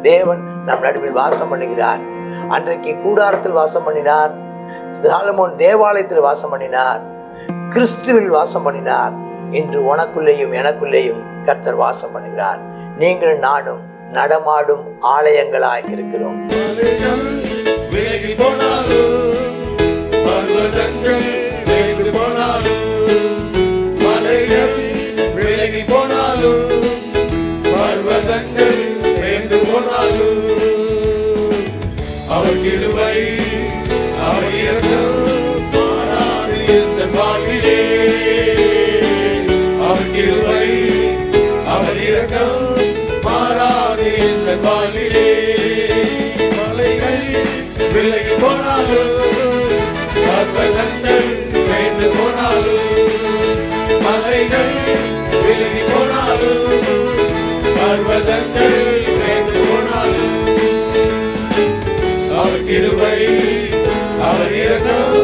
தேவன் நம் நடுவில் வாசம் பண்ணுகிறார். அன்றைக்கு கூடாரத்தில் வாசம் பண்ணினார், சாலமோன் தேவாலயத்தில் வாசம் பண்ணினார், கிறிஸ்துவில் வாசம் பண்ணினார். இன்று உனக்குள்ளேயும் எனக்குள்ளேயும் கர்த்தர் வாசம் பண்ணுகிறார். நீங்கள் நானும் நடமாடும் ஆலயங்களாய் இருக்கிறோம். விலகி போனாலும் பர்வதங்கள் விலகி போனாலும் மலைகள் விலகி போனாலும் பர்வதங்கள் விலகி போனாலும் அவர் கிருபை அவர் இரக்கம் மாறாது இந்த வாழ்விலே. அவர் கிருபை அவர் இரக்கம் மாறாது இந்த வாழ்விலே. மலைகள் விலகி போனாலும் பர்வதங்கள் விலகி போனாலும் மலைகள் விலகி போனாலும் பர்வதங்கள் விலகி போனாலும் அவர் கிருபை அவர் இரக்கம்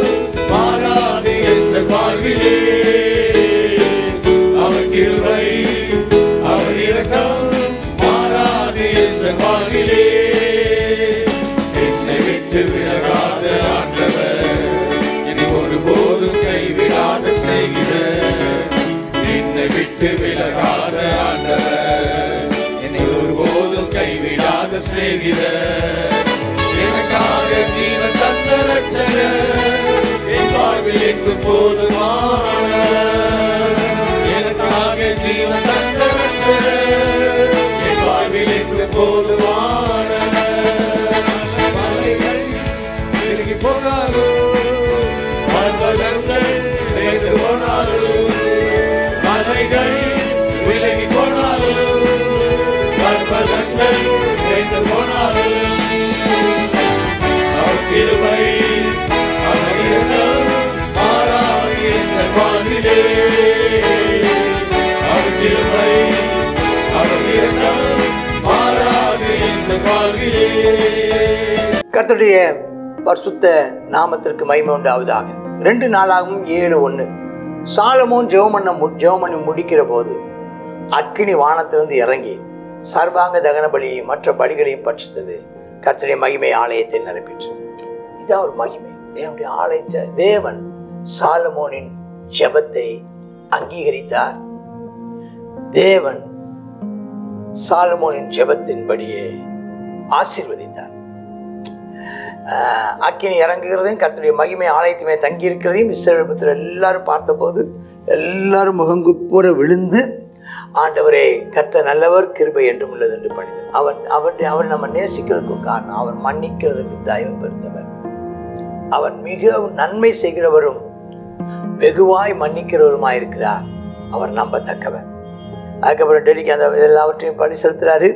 மாறாது இந்த வாழ்விலே. அவர் கிருபை அவர் இரக்கம் மாறாது இந்த வாழ்விலே. என்னை விட்டு விலகாத ஆண்டவர், என்னை ஒருபோதும் கைவிடாத சிநேகிதர். என்னை விட்டு விலகாத ஆண்டவர், என்னை ஒருபோதும் கைவிடாத சிநேகிதர். எனக்காக ஜீவன் தந்த ரட்சகர், என் வாழ்வில் என்று போதுமான. எனக்காக ஜீவன் தந்த ரட்சகர், என் வாழ்வில் என்று போதுமான. மலைகள் விலகி போனாலும் பர்வதங்கள் விலகி போனாலும் மலைகள் விலகி போனாலும் பர்வதங்கள் விலகி போனாலும் அவர் கிருபை அவர் இரக்கம் மாறாது இந்த வாழ்விலே. அவர் கிருபை அவர் இரக்கம் மாறாது இந்த வாழ்விலே. கர்த்தருடைய பரிசுத்த நாமத்திற்கு மகிமை உண்டாவதாக. 2 நாளாகவும் 7:1 சாலமோன் ஜெபமண்ணி முடிக்கிற போது அக்கினி வானத்திலிருந்து இறங்கி சர்வாங்க தகன பலியையும் மற்ற பலிகளையும் பட்சித்தது. கர்த்தருடைய மகிமை ஆலயத்தை நிரப்பிற்று. இதான் ஒரு மகிமை. தேவனுடைய ஆலயத்தை தேவன் சாலமோனின் ஜெபத்தை அங்கீகரித்தார். தேவன் சாலமோனின் ஜெபத்தின்படியே ஆசீர்வதித்தார். அக்கினி இறங்குகிறதையும் கர்த்தருடைய மகிமை ஆலயத்துமே தங்கி இருக்கிறதையும் இஸ்ரவேல் புத்திரர் எல்லாரும் பார்த்தபோது எல்லாரும் முகங்குப்புற விழுந்து, ஆண்டவரே கர்த்தர் நல்லவர், கிருபை என்றும் உள்ளது என்று பணிந்தார். அவர் நம்ம நேசிக்கிறதுக்கும் காரணம் அவர் மன்னிக்கிறதுக்கு தயவு பெறுத்தவர். அவர் மிகவும் நன்மை செய்கிறவரும் வெகுவாய் மன்னிக்கிறவருமாய் இருக்கிறார். அவர் நம்பத்தக்கவர். அதுக்கப்புறம் டெல்லிக்கு அந்த எல்லாவற்றையும் பலி செலுத்துறாரு.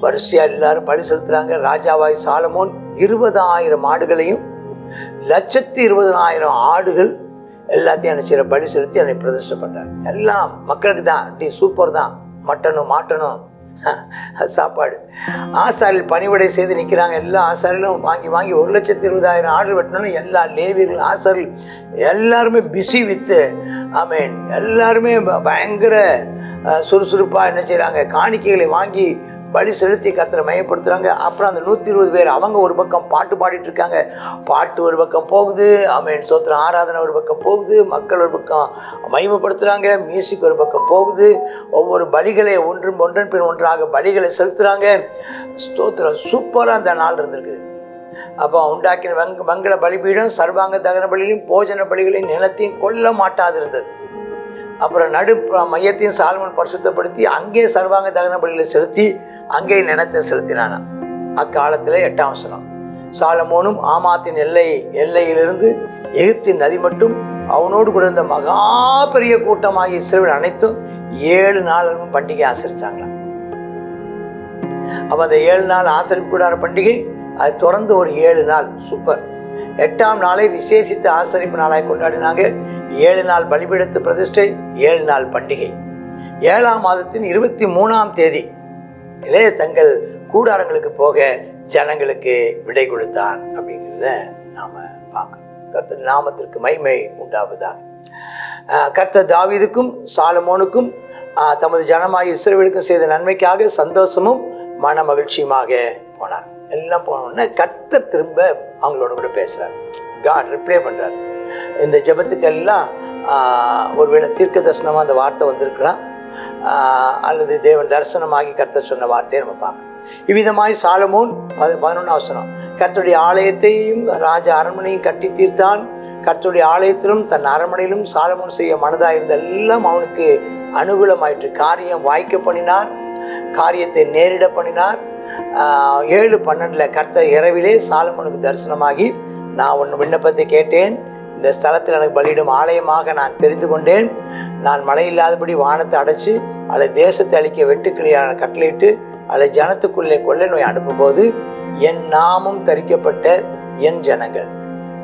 வரிசையா எல்லாரும் பலி செலுத்துறாங்க. ராஜாவாய் சாலமோன் 20,000 ஆடுகளையும் 120,000 ஆடுகள் எல்லாத்தையும் நினைச்சிற பலி செலுத்தி என்னை பிரதிஷ்டை பண்றாரு. எல்லாம் மக்களுக்கு தான். சூப்பர் தான். மட்டனும் மாட்டனும் சாப்பாடு. ஆசாரில் பணிவிடை செய்து நிற்கிறாங்க. எல்லா ஆசாரிலும் வாங்கி 1,20,000 ஆடு வெட்டினாலும் எல்லா லேவியர்கள் ஆசாரில் எல்லாருமே பிஸி வித்து ஆமேன். எல்லாருமே பயங்கர சுறுசுறுப்பாக என்ன செய்கிறாங்க, காணிக்கைகளை வாங்கி பலி செலுத்தி கர்த்தரை மையப்படுத்துகிறாங்க. அப்புறம் அந்த 120 பேர் அவங்க ஒரு பக்கம் பாட்டு பாடிட்டு இருக்காங்க. பாட்டு ஒரு பக்கம் போகுது, ஆமேன் ஸ்தோத்திரம். ஆராதனை ஒரு பக்கம் போகுது, மக்கள் ஒரு பக்கம் மகிமைப்படுத்துகிறாங்க. மியூசிக் ஒரு பக்கம் போகுது. ஒவ்வொரு பலிகளை ஒன்றன் பின் ஒன்றாக பலிகளை செலுத்துகிறாங்க. ஸ்தோத்திரம். சூப்பராக அந்த நாள் இருந்திருக்குது. அப்போ உண்டாக்கின மங்கள பலிபீடம் சர்வாங்க தகன பலிகளையும் போஜன பலிகளையும் நிலத்தையும் கொல்ல மாட்டாது இருந்தது. அப்புறம் நடு மையத்தையும் சாலமோன் பரிசுத்தப்படுத்தி அங்கே சர்வாங்க தகன பலிகளை செலுத்தி அங்கே நிலத்தை செலுத்தினானா. அக்காலத்தில் 8ஆம் வசனம், சாலமோனும் ஆமாத்தின் எல்லையிலிருந்து எகிப்தின் நதி மட்டும் அவனோடு கூட இருந்த மகா பெரிய கூட்டமாகிய இஸ்ரவேல் அனைத்தும் 7 நாளும் பண்டிகை ஆசரிச்சாங்களாம். அப்போ அந்த 7 நாள் ஆசரிப்பு கூடார பண்டிகை அது தொடர்ந்து ஒரு 7 நாள். சூப்பர். 8ஆம் நாளை விசேஷித்த ஆசரிப்பு நாளாய் கொண்டாடினாங்க. 7 நாள் பலிபீடத்து பிரதிஷ்டை, 7 நாள் பண்டிகை. 7ஆம் மாதத்தின் 23ஆம் தேதி தங்கள் கூடாரங்களுக்கு போக ஜனங்களுக்கு விடை கொடுத்தான் அப்படிங்கிறத நாம பார்க்கணும். கர்த்தர் நாமத்திற்கு மகிமை உண்டாவதாக. கர்த்தர் தாவீதுக்கும் சாலமோனுக்கும் தமது ஜனமாகிய இஸ்ரவேலுக்கும் செய்த நன்மைக்காக சந்தோஷமும் மன மகிழ்ச்சியுமாக போனார். எல்லாம் போனோடனே கர்த்தர் திரும்ப அவங்களோட கூட பேசுறார். காட் ரிப்ளை பண்றார். இந்த ஜெபத்துக்கெல்லாம் ஒருவேளை தீர்க்க தரிசனமா அந்த வார்த்தை வந்திருக்கலாம், அல்லது தேவன் தரிசனமாகி கர்த்தர் சொன்ன வார்த்தையை நம்ம பார்க்கணும். இவ்விதமாய் சாலமோன் 11ஆம் வசனம், கர்த்தருடைய ஆலயத்தையும் ராஜ அரண்மனையும் கட்டி தீர்த்தான். கர்த்தருடைய ஆலயத்திலும் தன் அரண்மனையிலும் சாலமோன் செய்ய மனதாயிருந்த எல்லாம் அவனுக்கு அனுகூலமாயிற்று. காரியம் வாய்க்க பண்ணினார், காரியத்தை நேரிட பண்ணினார். 7:12 கர்த்தர் இரவிலே சாலமோனுக்கு தரிசனமாகி, நான் உன் விண்ணப்பத்தை கேட்டேன், இந்த ஸ்தலத்தில் எனக்கு பலியிடும் ஆலயமாக நான் தெரிந்து கொண்டேன். நான் மழை இல்லாதபடி வானத்தை அடைச்சு அதை தேசத்தை அழிக்க வெட்டுக்கிளியான கட்டளையிட்டு அதை ஜனத்துக்குள்ளே கொள்ளை நோய் அனுப்பும்போது என் நாமம் தரிக்கப்பட்ட என் ஜனங்கள்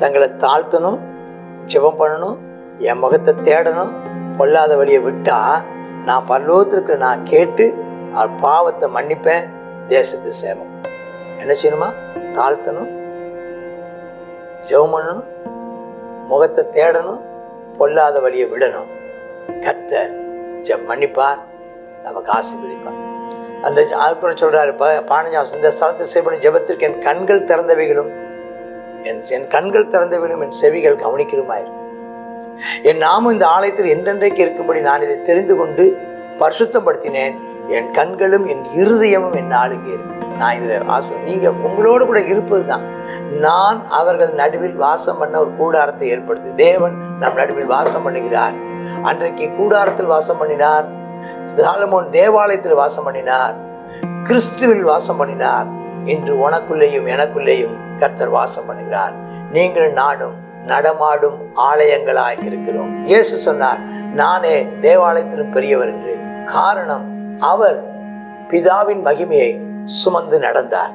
தங்களை தாழ்த்தணும், ஜெபம் பண்ணணும், என் முகத்தை தேடணும், பொல்லாத வழியை விட்டா நான் பரலோகத்திற்கு நான் கேட்டு அவர் பாவத்தை மன்னிப்பேன், தேசத்து சேமம். என்ன செய்யணுமா? தாழ்த்தணும், ஜெபம் பண்ணணும், முகத்தை தேடணும், பொல்லாத வழியை விடணும். கர்த்தர் மன்னிப்பார், நமக்கு ஆசீர்வதிப்பார். அந்த அதுக்குள்ள சொல்றாரு 15 இந்த ஸ்தலத்தை செய்யப்படும் ஜெபத்திற்கு என் கண்கள் திறந்தவைகளும் என் கண்கள் திறந்தவைகளும் என் செவிகள் கவனிக்கிறமாயிருக்கு. என் நாமும் இந்த ஆலயத்தில் என்றென்றைக்கு இருக்கும்படி நான் இதை தெரிந்து கொண்டு பரிசுத்தப்படுத்தினேன். என் கண்களும் என் இருதயமும் என் நாளுக்கு இருக்கு. நான் இதில் நீங்க உங்களோடு கூட இருப்பது தான். நான் அவர்கள் நடுவில் வாசம் பண்ண ஒரு கூடாரத்தை ஏற்படுத்தி, தேவன் நம் நடுவில் வாசம் பண்ணுகிறார். அன்றைக்கு கூடாரத்தில் வாசம் பண்ணினார், சாலமோன் தேவாலயத்தில் வாசம் பண்ணினார், கிறிஸ்துவில் வாசம் பண்ணினார். இன்று உனக்குள்ளேயும் எனக்குள்ளேயும் கர்த்தர் வாசம் பண்ணுகிறார். நீங்கள் நானும் நடமாடும் ஆலயங்களாய் இருக்கிறோம். இயேசு சொன்னார், நானே தேவாலயத்திலும் பெரியவர் என்று. காரணம், அவர் பிதாவின் மகிமையை சுமந்து நடந்தார்.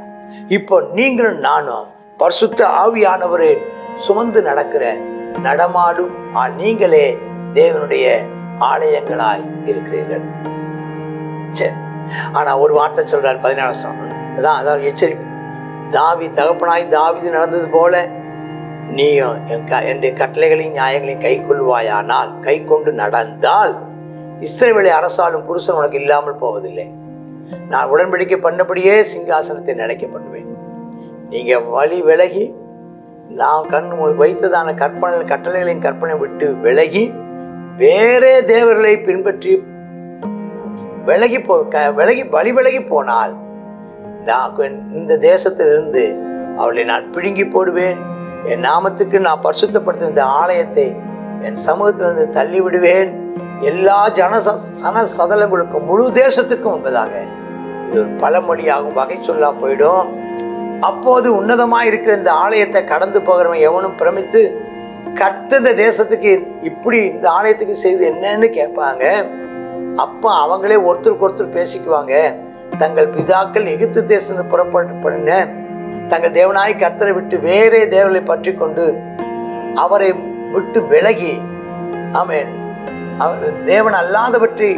இப்போ நீங்களும் நானும் பரிசுத்த ஆவியானவரை சுமந்து நடக்கிற நடமாடும் நீங்களே தேவனுடைய ஆலயங்களாய் இருக்கிறீர்கள். சரி, ஆனா ஒரு வார்த்தை சொல்றார் 14 அதான் எச்சரிப்பு. தகப்பனாய் தாவீது நடந்தது போல நீயும் என்னுடைய கட்டளைகளையும் நியாயங்களையும் கை கொள்வாயானால், கை கொண்டு நடந்தால் இஸ்ரவேலை அரசாளும் புருஷன் உனக்கு இல்லாமல் போவதில்லை. நான் உடன்படிக்கை பண்ணபடியே சிங்காசனத்தை நிலைக்க பண்ணுவேன். நீங்க வழி விலகி நான் வைத்ததான கட்டளைகளின் கற்பனை விட்டு விலகி வேறே தேவர்களை பின்பற்றி விலகி போனால் இந்த தேசத்திலிருந்து அவளை நான் பிடுங்கி போடுவேன். என் நாமத்துக்கு நான் பரிசுத்தப்படுத்த இந்த ஆலயத்தை என் சமூகத்திலிருந்து தள்ளி விடுவேன். எல்லா சன சதலங்களுக்கும் முழு தேசத்துக்கும் என்பதாக இது ஒரு பழமொழியாகும், வகை சொல்லா போயிடும். அப்போது உன்னதமாக இருக்கிற இந்த ஆலயத்தை கடந்து போகிறவன் எவனும் பிரமித்து கர்த்தர் தேசத்துக்கு இப்படி இந்த ஆலயத்துக்கு செய்து என்னன்னு கேட்பாங்க. அப்ப அவங்களே ஒருத்தருக்கு ஒருத்தர் பேசிக்குவாங்க. தங்கள் பிதாக்கள் எகிப்து தேசத்தை புறப்பட்டு பண்ணின தங்கள் தேவனாய் கர்த்தரை விட்டு வேறே தேவனை பற்றி கொண்டு அவரை விட்டு விலகி, ஆமென், அவர் தேவன் அல்லாதவற்றை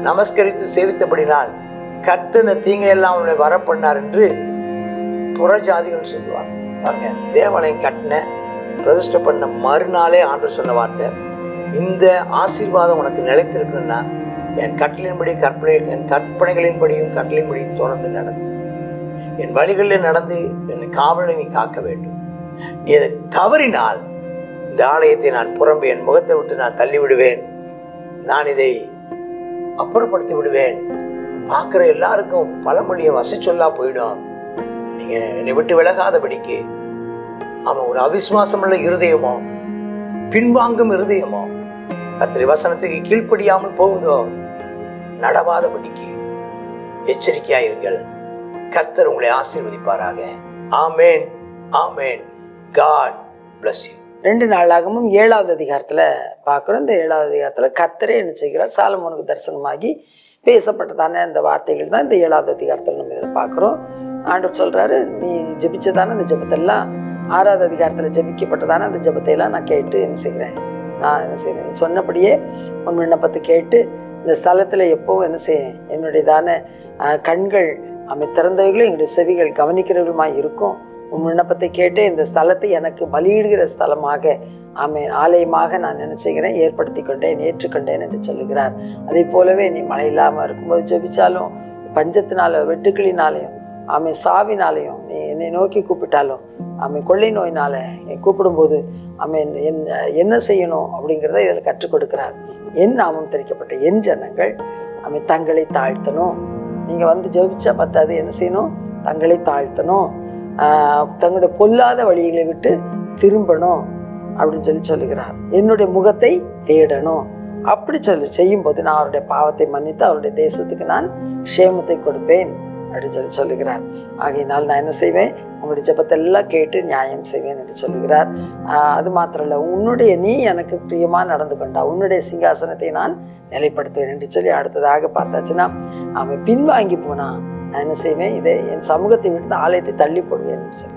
நமஸ்கரித்து சேவித்தபடினால் கர்த்தர் தீங்கையெல்லாம் அவனை வர பண்ணார் என்று புறஜாதிகள் சொல்லுவாங்க. பாருங்க, தேவாலயம் கட்டின பிரதிஷ்டை பண்ண மறுநாளே ஆண்டு சொன்ன வார்த்தை, இந்த ஆசீர்வாதம் உனக்கு நிலைத்திருக்குன்னா என் கட்டளையின்படி என் கற்பனைகளின்படியும் கட்டளையின்படியும் தொடர்ந்து நடந்து என் வழிகளில் நடந்து என் காவலை நீ காக்க வேண்டும். நீ அதை தவறினால் இந்த ஆலயத்தை நான் புறம்பு என் முகத்தை விட்டு நான் தள்ளி விடுவேன். நான் இதை அப்புறப்படுத்தி விடுவேன். பார்க்குற எல்லாருக்கும் பழமொழியை வசை சொல்லா போயிடும். நீங்க என்னை விட்டு விலகாதபடிக்கு அவன் ஒரு அவிசுவாசமுள்ள இருதயமோ பின்வாங்கும் இருதயமோ கர்த்தருடைய வசனத்துக்கு கீழ்ப்படியாமல் போவதோ நடவாதபடிக்கு எச்சரிக்கையாயிருங்கள். கர்த்தர் உங்களை ஆசீர்வதிப்பாராக. ஆமேன், ஆமேன். God bless you. 2 நாளாகவும் 7வது அதிகாரத்துல பார்க்குறோம். இந்த 7வது அதிகாரத்துல கர்த்தரே என்ன செய்கிறார்? சாலமோனுக்கு தரிசனமாகி பேசப்பட்டதான இந்த வார்த்தைகள் தான் இந்த 7வது அதிகாரத்தில் நம்ம இதில் பார்க்குறோம். ஆண்டவர் சொல்றாரு, நீ ஜெபிச்சதான இந்த ஜெபத்தெல்லாம் 6வது அதிகாரத்தில் ஜெபிக்கப்பட்டதான அந்த ஜெபத்தையெல்லாம் நான் கேட்டு என்ன செய்கிறேன்? நான் என்ன செய்கிறேன்? சொன்னபடியே உன் விண்ணப்பத்தை கேட்டு இந்த ஸ்தலத்தில் எப்போவும் என்ன செய்ய என்னுடையதான கண்கள் திறந்தவைகளும் எங்களுடைய செவிகள் கவனிக்கிறவர்களுமாய் இருக்கும். உன் விண்ணப்பத்தை கேட்டு இந்த ஸ்தலத்தை எனக்கு பலியிடுகிற ஸ்தலமாக ஆலயமாக நான் நினைச்சுக்கிறேன், ஏற்படுத்தி கொண்டேன், ஏற்றுக்கொண்டேன் என்று சொல்லுகிறார். அதே போலவே நீ மழை இல்லாமல் இருக்கும்போது ஜெபிச்சாலும் பஞ்சத்தினால வெட்டுக்கிளினாலையும் ஆமை சாவினாலையும் நீ என்னை நோக்கி கூப்பிட்டாலும் ஆமை கொள்ளை நோயினால கூப்பிடும்போது ஆமை என்ன செய்யணும் அப்படிங்கிறத இதில் கற்றுக் கொடுக்கிறார். என் நாமம் தெரிவிக்கப்பட்ட என் ஜனங்கள் ஆமை தங்களை தாழ்த்தணும். நீங்க வந்து ஜெபிச்சா பத்தாது, என்ன செய்யணும்? தங்களை தாழ்த்தணும், தங்களுடைய பொல்லாத வழிகளை விட்டு திரும்பணும் அப்படின்னு சொல்லுகிறார். என்னுடைய முகத்தை தேடணும். அப்படி செய்யும்போது நான் அவருடைய பாவத்தை மன்னித்து அவருடைய தேசத்துக்கு நான் க்ஷேமத்தை கொடுப்பேன் அப்படின்னு சொல்லுகிறார். ஆகையினால் நான் என்ன செய்வேன்? உங்களுடைய ஜெபத்தை எல்லாம் கேட்டு நியாயம் செய்வேன் என்று சொல்லுகிறார். அது மாத்திரம் இல்லை, நீ எனக்கு பிரியமா நடந்து கொண்டா உன்னுடைய சிங்காசனத்தை நான் நிலைப்படுத்துவேன் என்று சொல்லி அடுத்ததாக பார்த்தாச்சுன்னா அவன் பின்வாங்கி போனா நான் என்ன செய்வேன்? இதை என் சமூகத்தை விட்டு ஆலயத்தை தள்ளி போடுவேன் என்று சொல்லி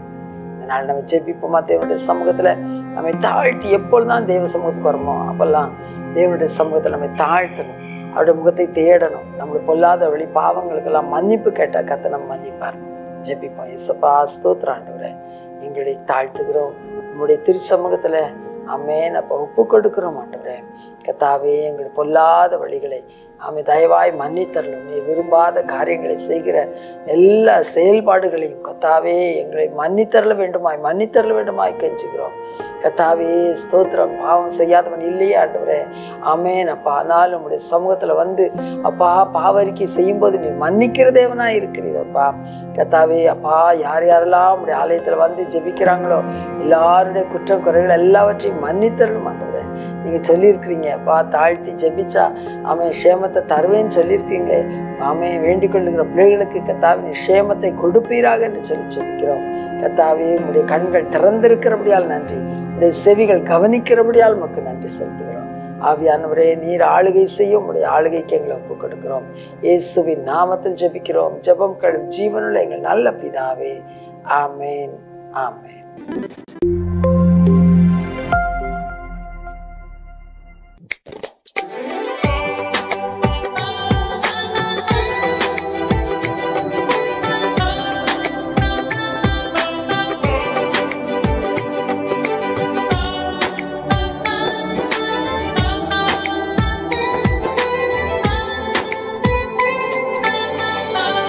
இதனால் நம்ம ஜெபிப்போமா? தேவனுடைய சமூகத்துல நம்மை தாழ்த்தி எப்பொழுதுதான் தேவ சமூகத்துக்கு வரமோ அப்பெல்லாம் தேவனுடைய சமூகத்துல நம்மை தாழ்த்தணும், அவருடைய முகத்தை தேடணும். நம்மளுடைய பொல்லாத வழி பாவங்களுக்கெல்லாம் மன்னிப்பு கேட்டா கர்த்தர் நம்ம மன்னிப்பார். ஜெபிப்போம். இயேசுப்பா ஸ்தோத்திரம் ஆண்டவரே, எங்களை தாழ்த்துகிறோம் நம்முடைய திருச்சமூகத்துல. ஆமென். அப்போ ஒப்பு கொடுக்கிறோம் ஆண்டவரே. கர்த்தாவே, எங்களுடைய பொல்லாத வழிகளை ஆமை தயவாய் மன்னித்தரணும். நீ விரும்பாத காரியங்களை செய்கிற எல்லா செயல்பாடுகளையும் கர்த்தாவே எங்களை மன்னித்தரல வேண்டுமாய் கெஞ்சுகிறோம். கர்த்தாவே ஸ்தோத்திரம். பாவம் செய்யாதவன் இல்லையே ஆண்டவரே. ஆமென் அப்பா. ஆனாலும் உங்களுடைய சமூகத்துல வந்து அப்பா பாவரிக்கை செய்யும்போது நீ மன்னிக்கிற தேவனா இருக்கிறீரப்பா. கர்த்தாவே அப்பா, யார் யாரெல்லாம் உங்களுடைய ஆலயத்துல வந்து ஜெபிக்கிறாங்களோ எல்லாருடைய குற்றம் குறைகள் எல்லாவற்றையும் மன்னித்தரணும் ஆண்டவரே. நீங்க சொல்லியிருக்கிறீங்க அப்பா, தாழ்த்தி ஜெபிச்சா அவன் க்ஷேமத்தை தருவேன்னு சொல்லியிருக்கீங்களே. அவன் வேண்டிக் கொள்ளுகிற பிள்ளைகளுக்கு கர்த்தாவே நீ க்ஷேமத்தை கொடுப்பீராக என்று சொல்லிக்கிறோம். கர்த்தாவே, உங்களுடைய கண்கள் திறந்திருக்கிறபடியால் நன்றி, உடைய செவிகள் கவனிக்கிறபடியால் உமக்கு நன்றி செலுத்துகிறோம். ஆவியானவரே, நீர் ஆளுகை செய்யும் உடைய ஆளுகைக்கு எங்களை ஒப்பு கொடுக்கிறோம். இயேசுவின் நாமத்தில் ஜெபிக்கிறோம். ஜெபம் கேளும் ஜீவனுள்ள எங்கள் நல்ல பிதாவே. ஆமேன். ஆமேன்.